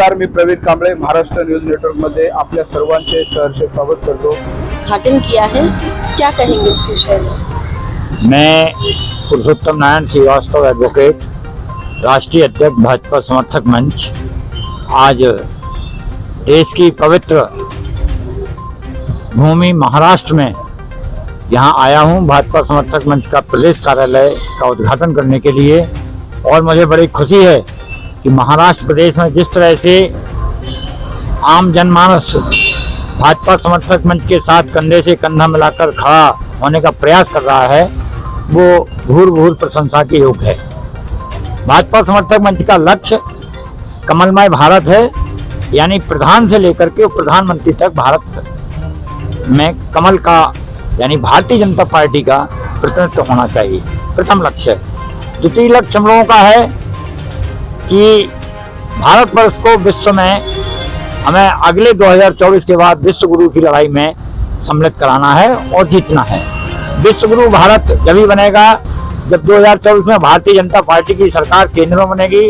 नमस्कार, मी Praveen Kamble Maharashtra news network मध्ये आपल्या सर्वांचे सहर्ष स्वागत करतो। उद्घाटन किया है, क्या कहेंगे इस विषय में? मैं पुरुषोत्तम नारायण श्रीवास्तव एडवोकेट, राष्ट्रीय अध्यक्ष भाजपा समर्थक मंच, आज देश की पवित्र भूमि महाराष्ट्र में यहाँ आया हूँ भाजपा समर्थक मंच का प्रदेश कार्यालय का उद्घाटन करने के लिए। और मुझे बड़ी खुशी है कि महाराष्ट्र प्रदेश में जिस तरह से आम जनमानस भाजपा समर्थक मंच के साथ कंधे से कंधा मिलाकर खड़ा होने का प्रयास कर रहा है, वो भूर प्रशंसा के योग्य है। भाजपा समर्थक मंच का लक्ष्य कमलमय भारत है, यानी प्रधान से लेकर के प्रधानमंत्री तक भारत में कमल का यानी भारतीय जनता पार्टी का प्रतिनिधित्व होना चाहिए, प्रथम लक्ष्य है। द्वितीय लक्ष्य हम लोगों का है कि भारतवर्ष को विश्व में हमें अगले 2024 के बाद विश्व गुरु की लड़ाई में सम्मिलित कराना है और जीतना है। विश्व गुरु भारत जब ही बनेगा जब 2024 में भारतीय जनता पार्टी की सरकार केंद्र में बनेगी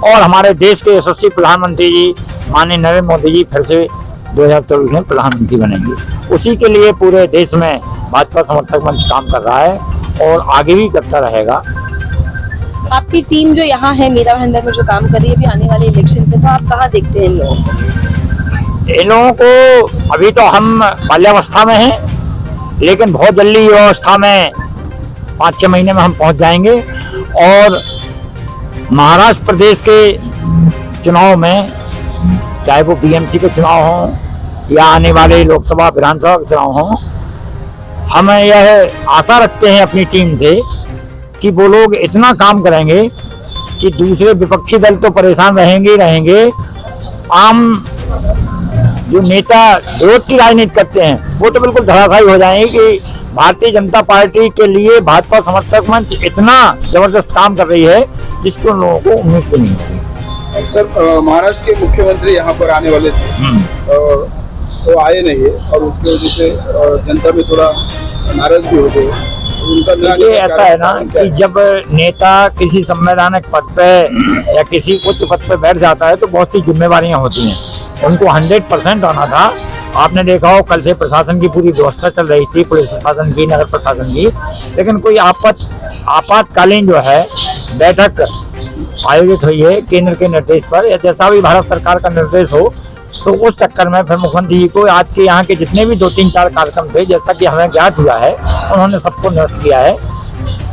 और हमारे देश के यशस्वी प्रधानमंत्री जी माननीय नरेंद्र मोदी जी फिर से 2024 में प्रधानमंत्री बनेंगे। उसी के लिए पूरे देश में भाजपा समर्थक मंच काम कर रहा है और आगे भी करता रहेगा। आपकी टीम जो यहाँ है मीरा भाईंदर में जो काम कर रही है, अभी आने वाले इलेक्शन से, तो आप कहाँ देखते हैं इन लोगों को? इन लोगों को अभी तो हम बाल्यावस्था में हैं, लेकिन बहुत जल्दी युवावस्था में 5-6 महीने में हम पहुंच जाएंगे और महाराष्ट्र प्रदेश के चुनाव में, चाहे वो बीएमसी के चुनाव हों या आने वाले लोकसभा विधानसभा के चुनाव हों, हम यह आशा रखते हैं अपनी टीम से कि वो लोग इतना काम करेंगे कि दूसरे विपक्षी दल तो परेशान रहेंगे। आम जो नेता विरोध की राजनीति करते हैं वो तो बिल्कुल धराशायी हो जाएंगे कि भारतीय जनता पार्टी के लिए भाजपा समर्थक मंच इतना जबरदस्त काम कर रही है जिसको उन लोगों को उम्मीद भी नहीं होगी। सर, महाराष्ट्र के मुख्यमंत्री यहाँ पर आने वाले थे, तो आए नहीं है और उसकी वजह से जनता में थोड़ा नाराज भी हो गए। ये ऐसा है ना कि जब नेता किसी संवैधानिक पद पे या किसी उच्च पद पे बैठ जाता है तो बहुत सी जिम्मेवारियां होती हैं। उनको 100% आना था। आपने देखा हो कल से प्रशासन की पूरी व्यवस्था चल रही थी, पुलिस प्रशासन की, नगर प्रशासन की, लेकिन कोई आपातकालीन जो है बैठक आयोजित हुई है केंद्र के निर्देश पर, या जैसा भी भारत सरकार का निर्देश हो, तो उस चक्कर में फिर मुख्यमंत्री जी को आज के यहाँ के जितने भी 2-3-4 कार्यक्रम थे, जैसा कि हमें ज्ञात हुआ है, उन्होंने सबको निरस्त किया है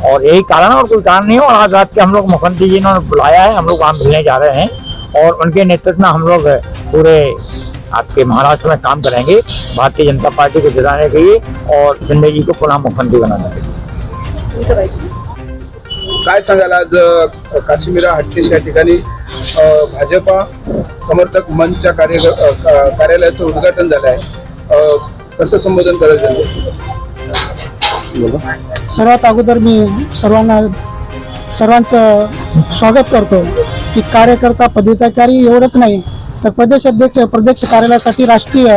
और यही कारण और कोई कारण नहीं हो। और आज रात के हम लोग मुख्यमंत्री जी ने बुलाया है, हम लोग वहाँ मिलने जा रहे हैं और उनके नेतृत्व में हम लोग पूरे आपके महाराष्ट्र में काम करेंगे भारतीय जनता पार्टी को जिताने के लिए और शिंदे जी को पुनः मुख्यमंत्री बनाने के लिए। काय सांगाल, आज काश्मीरा हट्टीश या ठिकाणी भाजपा समर्थक मंचच्या कार्यालयाचं उद्घाटन झालं आहे, कसं संबोधन करायचं? सर्वात अगोदर मी सर्वांचं स्वागत करतो की कार्यकर्ता पदाधिकारी एवढंच नाही तर प्रदेश कार्यालयासाठी राष्ट्रीय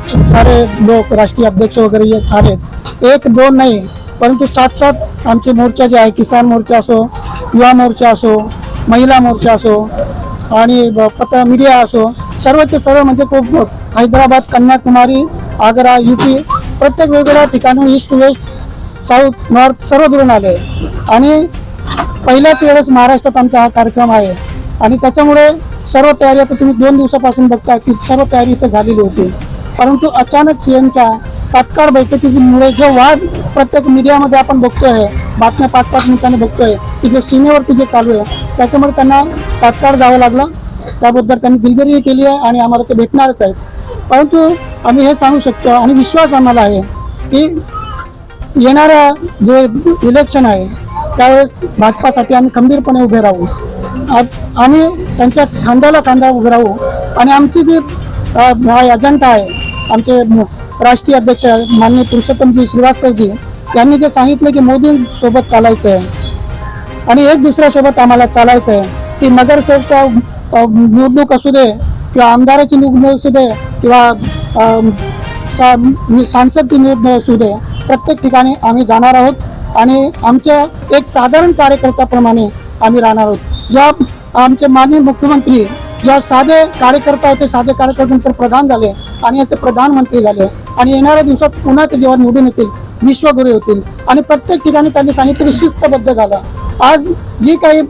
सारे लोक, राष्ट्रीय अध्यक्ष वगैरे आलेत, 1-2 नाही परंतु 7-7 आमचे मोर्चा जे आहे, किसान मोर्चा असो, युवा मोर्चा असो, महिला मोर्चा असो आणि मीडिया असो, सर्वचे सर्व म्हणजे खूप हैदराबाद, कन्याकुमारी, आग्रा, यूपी, प्रत्येक वेगवेगळ्या ठिकाणून ईस्ट, वेस्ट, साऊथ, नॉर्थ सर्व दुरून आले आणि पहिल्याच वेळेस महाराष्ट्रात आमचा हा कार्यक्रम आहे आणि त्याच्यामुळे सर्व तयारी, आता तुम्ही 2 दिवसापासून बघता की सर्व तयारी इथं झालेली होती, परंतु अचानक सीएमच्या तात्काळ बैठकीमुळे जो वाद प्रत्येक मीडियामध्ये आपण बघतोय, बातम्या 5-5 मिनिटांनी बघतोय की जो सीमेवरती जे चालू आहे, त्याच्यामुळे त्यांना तात्काळ जावं लागलं। त्याबद्दल त्यांनी दिलगिरी केली आहे आणि आम्हाला ते भेटणारच आहेत, परंतु आम्ही हे सांगू शकतो आणि विश्वास आम्हाला आहे की येणाऱ्या जे इलेक्शन आहे त्यावेळेस भाजपासाठी आम्ही खंबीरपणे उभे राहू, आम्ही त्यांच्या खांद्याला खांदा उभे राहू आणि आमची जी अजेंडा आहे, आमचे राष्ट्रीय अध्यक्ष माननीय पुरुषोत्तमजी श्रीवास्तवजी यांनी जे सांगितलं की मोदींसोबत चालायचं आहे आणि एक दुसऱ्यासोबत आम्हाला चालायचं आहे, ती नगरसेवकचा निवडणूक असू दे किंवा आमदाराची निवडणूक असू दे किंवा सांसदची निवडणूक असू दे, प्रत्येक ठिकाणी आम्ही जाणार आहोत आणि आमच्या एक साधारण कार्यकर्त्याप्रमाणे आम्ही राहणार आहोत। ज्या आमचे माननीय मुख्यमंत्री जेव्हा साधे कार्यकर्ता होते, साधे कार्यकर्त्यानंतर प्रधान झाले आणि आज ते प्रधानमंत्री झाले आणि येणाऱ्या दिवसात पुन्हा ते जेव्हा निवडून येतील विश्वगुरू होतील आणि प्रत्येक ठिकाणी त्यांनी सांगितलं की शिस्तबद्ध झाला. आज जी काही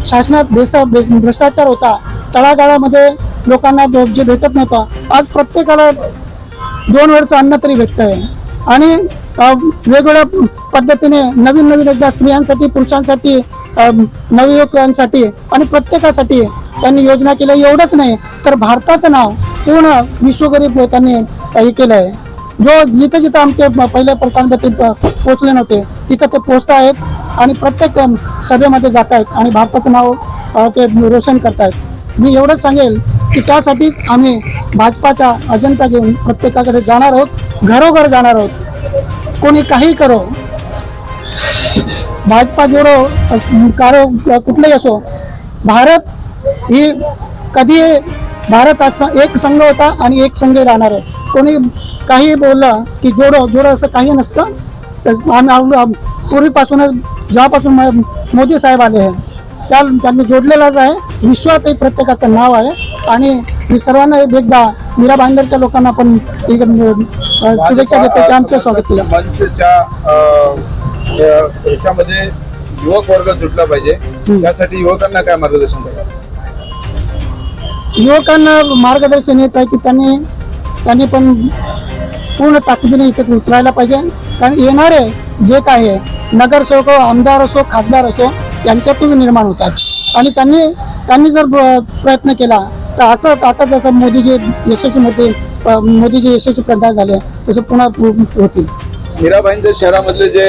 शासनात भ्रष्टाचार होता, तळागाळामध्ये लोकांना जे भेटत नव्हतं, आज प्रत्येकाला 2 वेळचं अन्न तरी भेटत आहे आणि वेगवेगळ्या पद्धतीने नवीन नवीन एकदा स्त्रियांसाठी, पुरुषांसाठी, नवयुवकांसाठी आणि प्रत्येकासाठी त्यांनी योजना केल्या. एवढंच नाही तर भारताचं नाव पूर्ण विश्वगुरू त्यांनी हे केलं आहे. जिथं जिथं आमचे पहिले प्रधानमंत्री पोहोचले नव्हते तिथं ते पोहोचत आहेत आणि प्रत्येक सभेमध्ये जात आहेत आणि भारताचं नाव ते रोशन करतायत. मी एवढंच सांगेल की त्यासाठीच आम्ही भाजपाचा अजेंडा घेऊन प्रत्येकाकडे जाणार आहोत, घरोघर जाणार आहोत. कोणी काही करो, भाजपा जोडो कार्य कुठलंही असो, भारत ही कधी भारत असा एक संघ होता आणि एक संघ राहणार आहे. कोणी काही बोललं की जोडो जोडो असं काही नसतं. आम्ही पूर्वीपासूनच जेव्हापासून मोदी साहेब आले आहे त्यांनी जोडलेलाच आहे. विश्वातही प्रत्येकाचं नाव आहे आणि मी सर्वांना एकदा मीरा भाईंदरच्या लोकांना पण शुभेच्छा देतो की आमचं स्वागत केलं. मंचच्या याच्यामध्ये युवक वर्ग जुटला पाहिजे, त्यासाठी युवकांना काय मार्गदर्शन करायचं? युवकांना मार्गदर्शन हेच आहे की त्यांनी पण पूर्ण ताकदीने इथे उतरायला पाहिजे. कारण येणारे जे काय आहे नगरसेवक, आमदार असो, खासदार असो, यांच्यातून निर्माण होतात आणि त्यांनी जर प्रयत्न केला तर असं आता जसं मोदीजी यशस्वी प्रधान झाले तसे पुन्हा होतील. मीरा भाईंदर शहरामधले जे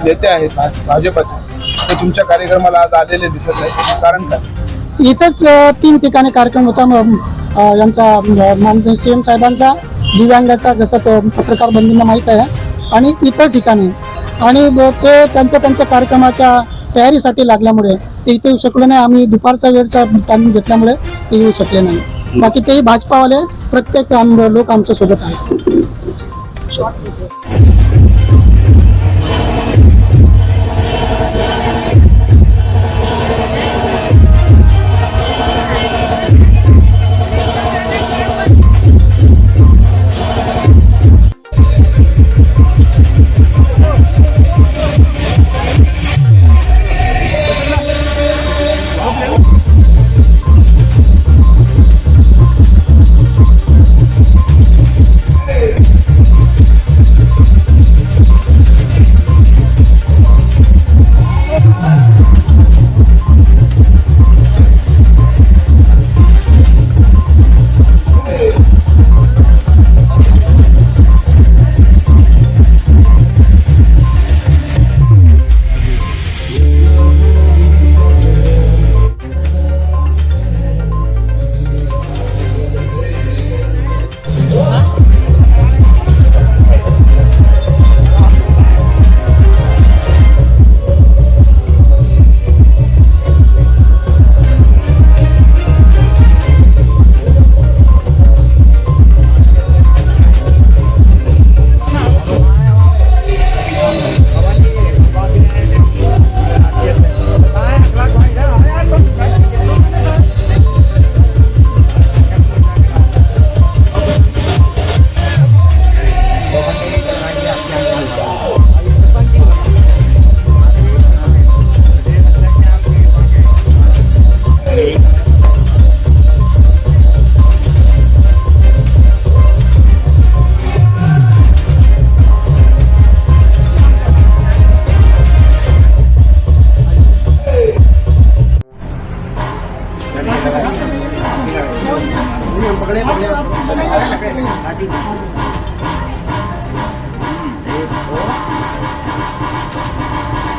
नेते आहेत भाजपाचे, ते तुमच्या कार्यक्रमाला आज आलेले दिसत नाही, कारण काय? इथंच 3 ठिकाणी कार्यक्रम होता यांचा माननीय सीएम साहेबांचा, दिव्यांगाचा, जसं तो पत्रकार बंधूंना माहीत आहे, आणि इतर ठिकाणी. आणि ते त्यांच्या कार्यक्रमाच्या तयारीसाठी लागल्यामुळे ते इथे येऊ शकलो नाही. आम्ही दुपारचा वेळचा टाइम घेतल्यामुळे ते येऊ शकले नाही. बाकी तेही भाजपावाले प्रत्येक लोक आमच्या सोबत आहेत.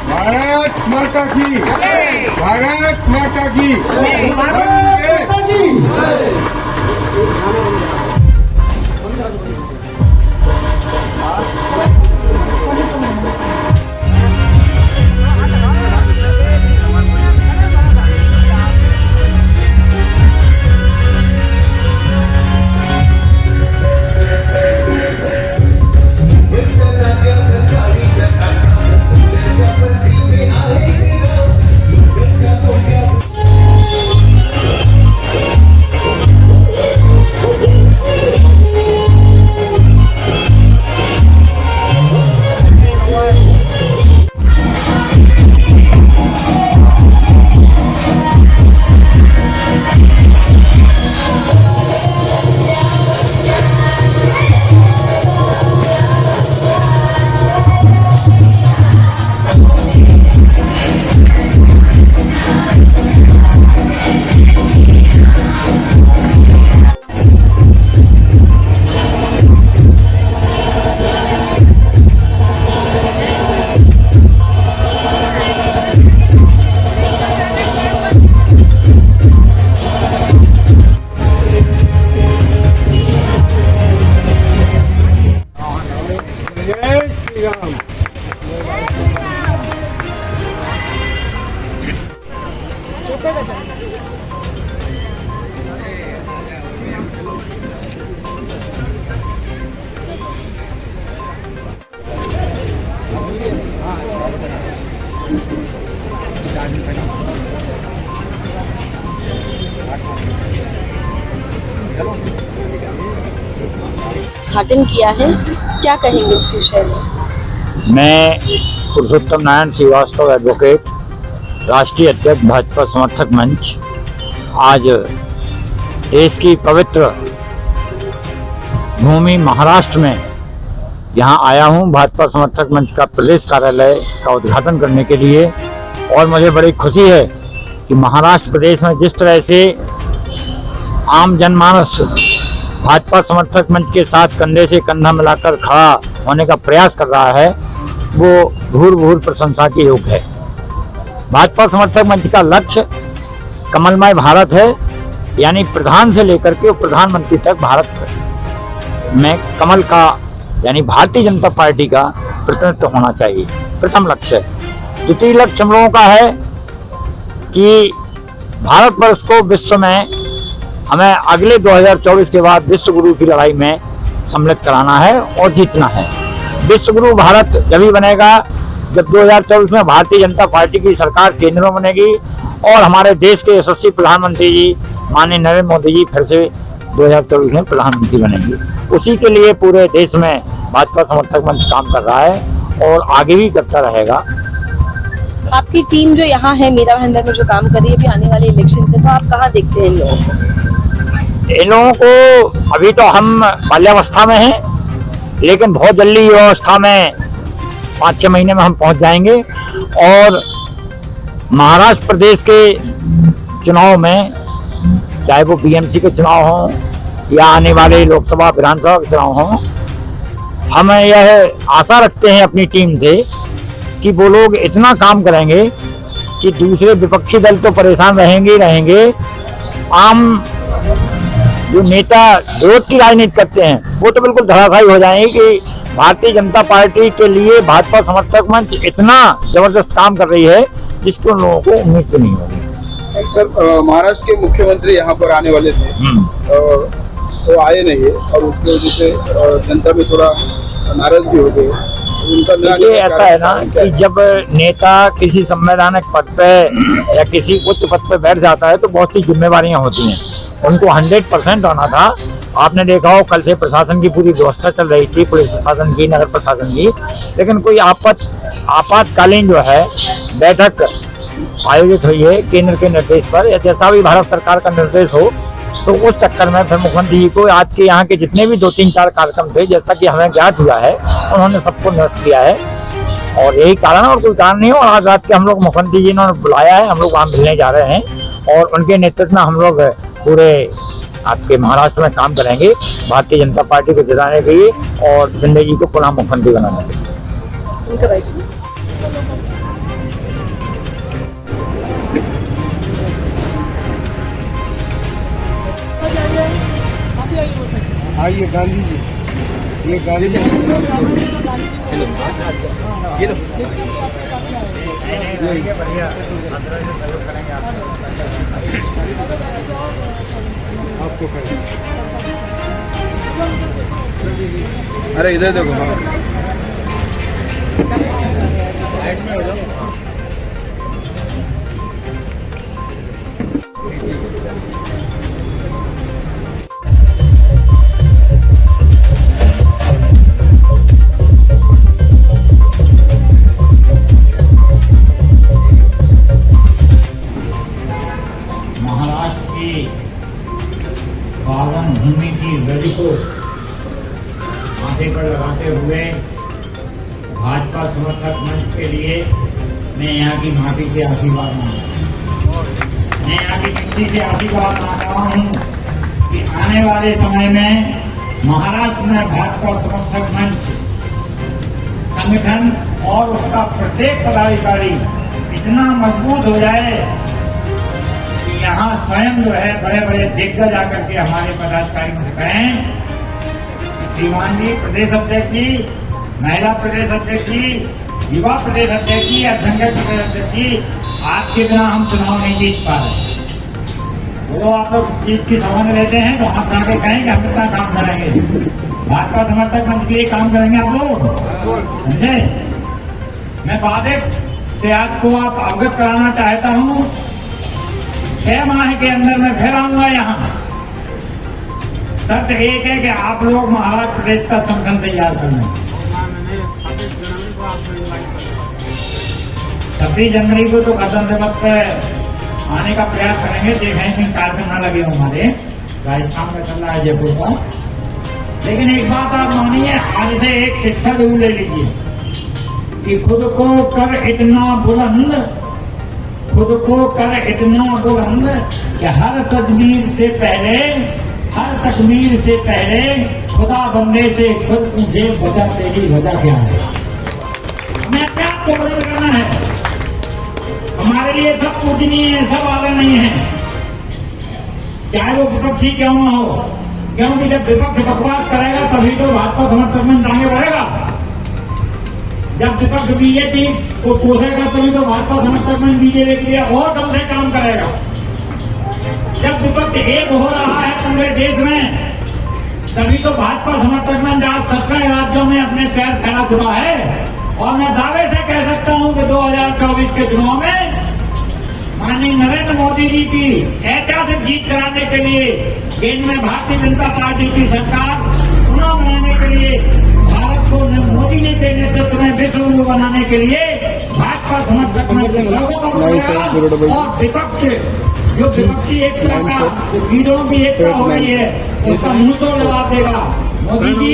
भारत माता की भारत माता की भारत माता की उद्घाटन किया है, क्या कहेंगे इसके विषय में? मैं पुरुषोत्तम नारायण श्रीवास्तव एडवोकेट, राष्ट्रीय अध्यक्ष भाजपा समर्थक मंच, आज देश की पवित्र भूमि महाराष्ट्र में यहाँ आया हूँ भाजपा समर्थक मंच का प्रदेश कार्यालय का उद्घाटन करने के लिए। और मुझे बड़ी खुशी है कि महाराष्ट्र प्रदेश में जिस तरह से आम जनमानस भाजपा समर्थक मंच के साथ कंधे से कंधा मिलाकर खड़ा होने का प्रयास कर रहा है, वो भूर प्रशंसा के योग्य है। भाजपा समर्थक मंच का लक्ष्य कमलमय भारत है, यानी प्रधान से लेकर के प्रधानमंत्री तक भारत में कमल का यानी भारतीय जनता पार्टी का प्रतिनिधित्व होना चाहिए, प्रथम लक्ष्य है। द्वितीय लक्ष्य हम लोगों का है कि भारतवर्ष को विश्व में हमें अगले 2024 के बाद विश्व गुरु की लड़ाई में सम्मिलित कराना है और जीतना है। विश्व गुरु भारत जब ही बनेगा जब 2024 में भारतीय जनता पार्टी की सरकार केंद्र में बनेगी और हमारे देश के यशस्वी प्रधानमंत्री जी माननीय नरेंद्र मोदी जी फिर से 2024 में प्रधानमंत्री बनेंगे। उसी के लिए पूरे देश में भाजपा समर्थक मंच काम कर रहा है और आगे भी करता रहेगा। आपकी टीम जो यहाँ है मीरा भाईंदर में जो काम कर रही है, अभी आने वाले इलेक्शन से, तो आप कहाँ देखते हैं इन लोगों को? इन लोगों को अभी तो हम बाल्यावस्था में हैं, लेकिन बहुत जल्दी ये अवस्था में 5-6 महीने में हम पहुंच जाएंगे और महाराष्ट्र प्रदेश के चुनाव में, चाहे वो बीएमसी के चुनाव हों या आने वाले लोकसभा विधानसभा के चुनाव हों, हम यह आशा रखते हैं अपनी टीम से कि वो लोग इतना काम करेंगे कि दूसरे विपक्षी दल तो परेशान रहेंगे। आम जो नेता विरोध की राजनीति करते हैं वो तो बिल्कुल धराशायी हो जाएंगे कि भारतीय जनता पार्टी के लिए भाजपा समर्थक मंच इतना जबरदस्त काम कर रही है जिसको उन लोगों को उम्मीद भी नहीं होगी। सर, महाराष्ट्र के मुख्यमंत्री यहाँ पर आने वाले थे, वो आए नहीं है और उसकी वजह से जनता में थोड़ा नाराज भी हो गए। उनका ये ऐसा है ना कि जब नेता किसी संवैधानिक पद पे या किसी उच्च पद पे बैठ जाता है तो बहुत सी जिम्मेवारियां होती हैं, उनको 100% होना था। आपने देखा हो कल से प्रशासन की पूरी व्यवस्था चल रही थी, पुलिस प्रशासन की, नगर प्रशासन की, लेकिन कोई आपातकालीन जो है बैठक आयोजित हुई है केंद्र के निर्देश पर, या जैसा भी भारत सरकार का निर्देश हो, तो उस चक्कर में फिर मुख्यमंत्री जी को आज के यहाँ के जितने भी 2-3-4 कार्यक्रम थे, जैसा कि हमें ज्ञात हुआ है, उन्होंने सबको निरस्त किया है और यही कारण और कोई कारण नहीं हो। और आज रात के हम लोग मुख्यमंत्री जी ने बुलाया है, हम लोग वहाँ मिलने जा रहे हैं और उनके नेतृत्व में हम लोग पूरे आपके महाराष्ट्र में काम करेंगे भारतीय जनता पार्टी को जिताने के लिए और शिंदे जी को पुनः मुख्यमंत्री बनाने के लिए। आइए गांधी जी, ये गाड़ी आपको करें। अरे इधर देखो, पावन भूमि की गली को माथे पर लगाते हुए भाजपा समर्थक मंच के लिए मैं यहाँ की माटी से आशीर्वाद मांगता हूँ। मैं यहाँ की मिट्टी से आशीर्वाद मांगता हूँ कि आने वाले समय में महाराष्ट्र में भाजपा समर्थक मंच संगठन और उसका प्रत्येक पदाधिकारी इतना मजबूत हो जाए कि यहाँ स्वयं जो है बड़े बड़े दिग्गज आकर के हमारे पदाधिकारी से कहें कि श्रीमान जी प्रदेश अध्यक्ष जी, महिला प्रदेश अध्यक्ष जी, युवा प्रदेश अध्यक्ष जी या संगठन प्रदेश अध्यक्ष जी, आपके बिना हम चुनाव नहीं जीत पा रहे। वो आप लोग चीज की समझ लेते हैं तो आप आगे कहें कि हम इतना काम करेंगे, भाजपा समर्थक मंच के लिए काम करेंगे आप लोग, समझे। मैं बाधित से आपको आप अवगत कराना चाहता हूँ, 6 माह के अंदर मैं फिर आऊंगा यहाँ, शर्त एक है कि आप लोग महाराष्ट्र प्रदेश का संगठन तैयार करना है। 26 जनवरी को तो गणतंत्र दिवस पे आने का प्रयास करेंगे, देखें कि कार्यक्रम न लगे हमारे राजस्थान में चल रहा है जयपुर का। लेकिन एक बात आप मानिए, आज से एक शिक्षा जरूर ले लीजिए कि खुद को कर इतना बुलंद, खुद को कर इतना बुलंद कि हर तकमीर से पहले, हर तकमीर से पहले खुदा बंदे से खुद पूछे वजह तेरी वजह क्या है। हमें अपने आप को बुलंद करना है। हमारे लिए सब पूजनीय है, सब आदर नहीं है, चाहे वो विपक्षी क्यों न हो। क्योंकि जब विपक्ष बकवास करेगा तभी तो भाजपा समर्थक मंच आगे बढ़ेगा। जब विपक्ष बीजेपी को कोसेगा तभी तो भाजपा समर्थक मंच बीजेपी के लिए और कम से काम करेगा। जब विपक्ष एक हो रहा है पूरे देश में तभी तो भाजपा समर्थक मंच आज 17 राज्यों में अपने पैर फैला चुका है। और मैं दावे से कह सकता हूं कि 2024 के चुनाव में माननीय नरेंद्र मोदी जी की ऐतिहासिक जीत कराने के लिए केंद्र में भारतीय जनता पार्टी की सरकार चुनाव बनाने के लिए, भारत को मोदी जी के नेतृत्व में विश्व गुरु बनाने के लिए भाजपा समर्थक मंच लोगों को और विपक्ष जो विपक्षी एकता का, जो वीरों की एकता हो रही है, उसका मुंह तो जवाब देगा। मोदी जी,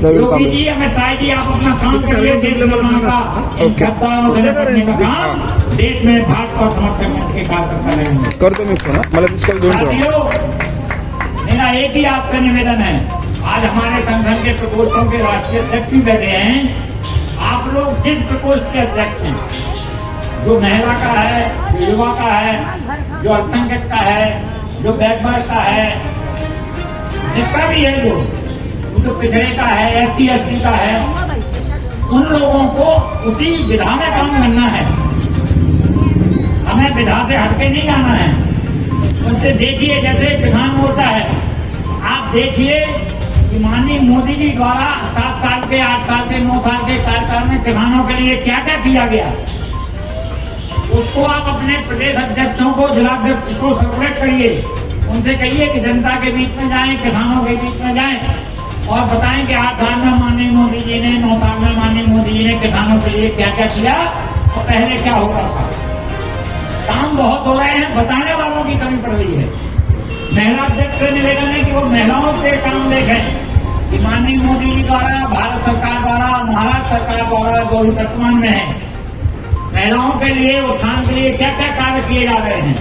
योगी जी, अमित शाह जी, आप अपना काम करिए। देश बनाने का, इन गद्दारों से निपटने का काम देश में भाजपा समर्थक मंच के कार्यकर्ता रहेंगे। करतो मी फोन, मला मिसकॉल घेऊन ठेवा। साथियों, मेरा एक ही आपका निवेदन है, आज हमारे संगठन के प्रकोष्ठों के राष्ट्रीय अध्यक्ष भी बैठे हैं। आप लोग जिस प्रकोष्ठ के अध्यक्ष हैं, जो महिला का है, जो युवा का है, जो अल्पसंख्यक का है, जो बैकवर्ड का है, जिसका भी है, जो पिछड़े का है, SC/ST का है, उन लोगों को उसी विधा में काम करना है। हमें विधा से हटके नहीं जाना है। उनसे देखिए, जैसे किसान मोर्चा है, आप देखिए कि माननीय मोदी जी द्वारा 7 साल के, 8 साल के, 9 साल के कार्यकाल में किसानों के लिए क्या क्या किया गया, उसको आप अपने प्रदेश अध्यक्षों को, जिलाध्यक्ष को सर्कुलेट करिए। उनसे कहिए कि जनता के बीच में जाएं, किसानों के बीच में जाएं और बताएं कि 8 साल में माननीय मोदी जी ने, 9 साल में माननीय मोदी जी ने किसानों के लिए क्या क्या किया और पहले क्या होता था। काम बहुत हो रहे हैं, बताने वालों की कमी पड़ रही है। महिला अध्यक्ष से निवेदन है कि वो महिलाओं से काम देखें कि माननीय मोदी जी द्वारा, भारत सरकार द्वारा, महाराष्ट्र सरकार द्वारा जो वर्तमान में है, महिलाओं के लिए, उत्थान के लिए क्या क्या कार्य किए जा रहे हैं,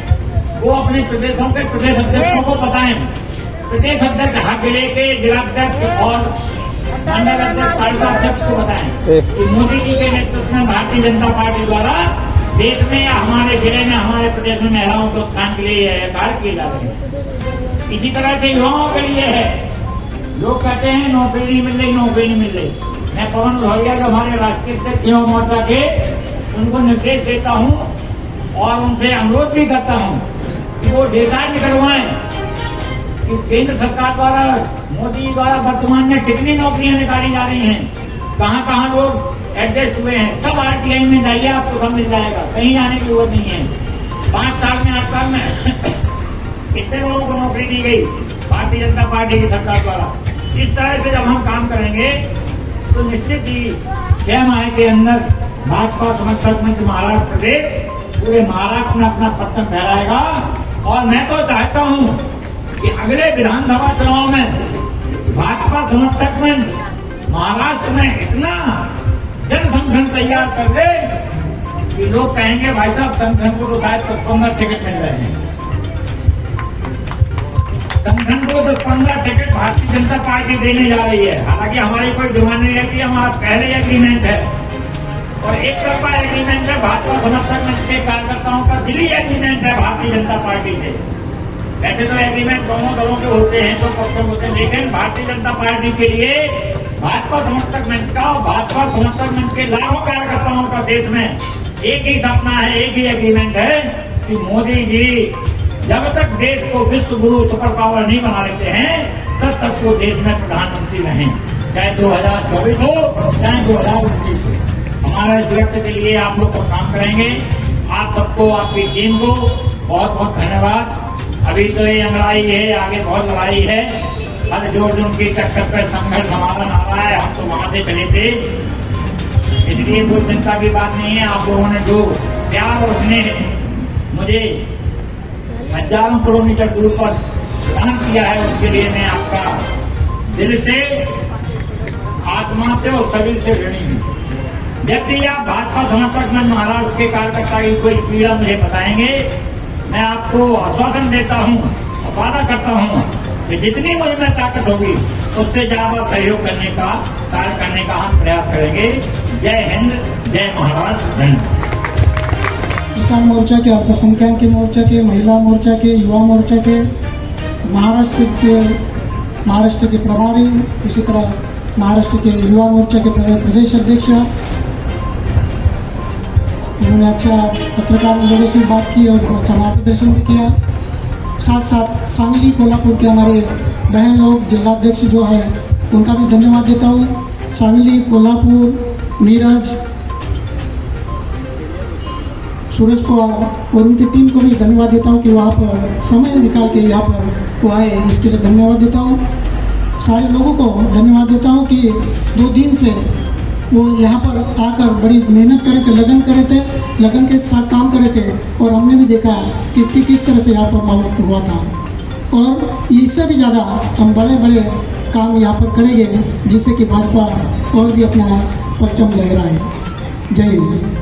वो अपने प्रदेशों के प्रदेश अध्यक्षों को बताएं। प्रदेश अध्यक्ष हर जिले के जिलाध्यक्ष और मंडल अध्यक्ष, तालुका अध्यक्ष को बताएं कि मोदी जी के नेतृत्व में भारतीय जनता पार्टी द्वारा देश में या हमारे जिले में, हमारे प्रदेश में महिलाओं के उत्थान के लिए कार्य किए जा रहे हैं। इसी तरह से युवाओं के लिए है। लोग कहते हैं नौकरी नहीं मिल रही, नौकरी नहीं मिल रही। मैं पवन भैया जो हमारे राष्ट्रीय अध्यक्ष युवा मोर्चा के, उनको निर्देश देता हूँ और उनसे अनुरोध भी करता हूँ कि वो डेटा निकलवाएं कि केंद्र सरकार द्वारा, मोदी द्वारा वर्तमान में कितनी नौकरियां निकाली जा रही हैं, कहाँ कहाँ लोग एडजस्ट हुए हैं। सब RTI में जाइए, आपको सब मिल जाएगा, कहीं जाने की जरूरत नहीं है। 5 साल में, 8 साल में कितने लोगों को नौकरी दी गई भारतीय जनता पार्टी की सरकार द्वारा। इस तरह से जब हम काम करेंगे तो निश्चित ही 6 माह के अंदर भाजपा समर्थक मंच महाराष्ट्र प्रदेश पूरे महाराष्ट्र में अपना परचम फहराएगा। और मैं तो चाहता हूं कि अगले विधानसभा चुनाव में भाजपा समर्थक मंच महाराष्ट्र में इतना जनसंगठन तैयार कर दे कि लोग कहेंगे भाई साहब संगठन को तो शायद 15 टिकट मिल रहे हैं। संगठन को तो 15 टिकट भारतीय जनता पार्टी देने जा रही है। हालांकि हमारी कोई डिमांड नहीं रहती, हमारा पहले एग्रीमेंट है और एक तरफा एग्रीमेंट है भाजपा समर्थक मंच के कार्यकर्ताओं का, दिल्ली एग्रीमेंट है भारतीय जनता पार्टी से। वैसे तो एग्रीमेंट दोनों दलों के होते हैं, तो पक्ष होते हैं, लेकिन भारतीय जनता पार्टी के लिए भाजपा समर्थक मंच का और भाजपा समर्थक मंच के लाखों कार्यकर्ताओं का देश में एक ही सपना है, एक ही एग्रीमेंट है कि मोदी जी जब तक देश को विश्व गुरु सुपर पावर नहीं बना लेते हैं तब तक वो देश में प्रधानमंत्री रहें, चाहे 2024 हो चाहे 2029 हो। हमारे इस लक्ष्य के लिए आप लोग सब काम करेंगे। आप सबको, आपकी टीम को बहुत बहुत धन्यवाद। अभी तो ये लड़ाई है, आगे बहुत लड़ाई है। हर जोड़ उनके चक्कर पर संघर्ष हमारा नारा है, हम तो वहां से चले थे। इसलिए कोई चिंता की बात नहीं है। आप लोगों ने जो प्यार और स्नेह मुझे हजारों किलोमीटर दूर पर दान किया है, उसके लिए मैं आपका दिल से, आत्मा से और शरीर से ऋणी हूँ। जब भी आप भाजपा समर्थक मंच महाराष्ट्र के कार्यकर्ता की कोई पीड़ा मुझे बताएंगे, मैं आपको आश्वासन देता हूँ और वादा करता हूँ कि जितनी मुझ में ताकत होगी उससे ज्यादा सहयोग करने का, कार्य करने का हम प्रयास करेंगे। जय हिंद, जय महाराष्ट्र, धन्यवाद। किसान मोर्चा के, अल्पसंख्यक के मोर्चा के, महिला मोर्चा के, युवा मोर्चा के, महाराष्ट्र के प्रभारी, इसी तरह महाराष्ट्र के युवा मोर्चा के प्रदेश अध्यक्ष, उन्होंने अच्छा पत्रकार लोगों से बात की और अच्छा मार्गदर्शन भी किया। साथ साथ सांगली कोल्हापुर के हमारे बहन लोग, जिलाध्यक्ष जो है, उनका भी धन्यवाद देता हूँ। सांगली, कोल्हापुर, नीरज, सूरज पवार और उनकी टीम को भी धन्यवाद देता हूँ कि वहाँ पर समय निकाल के यहाँ पर वो आए, इसके लिए धन्यवाद देता हूँ। सारे लोगों को धन्यवाद देता हूँ कि 2 दिन से वो यहाँ पर आकर बड़ी मेहनत करे थे, लगन के साथ काम करे थे और हमने भी देखा कि किस तरह से यहाँ पर माहौल हुआ था। और इससे भी ज़्यादा हम बड़े बड़े काम यहाँ पर करेंगे जिससे कि भाजपा और भी अपना परचम लहराए। जय हिंद।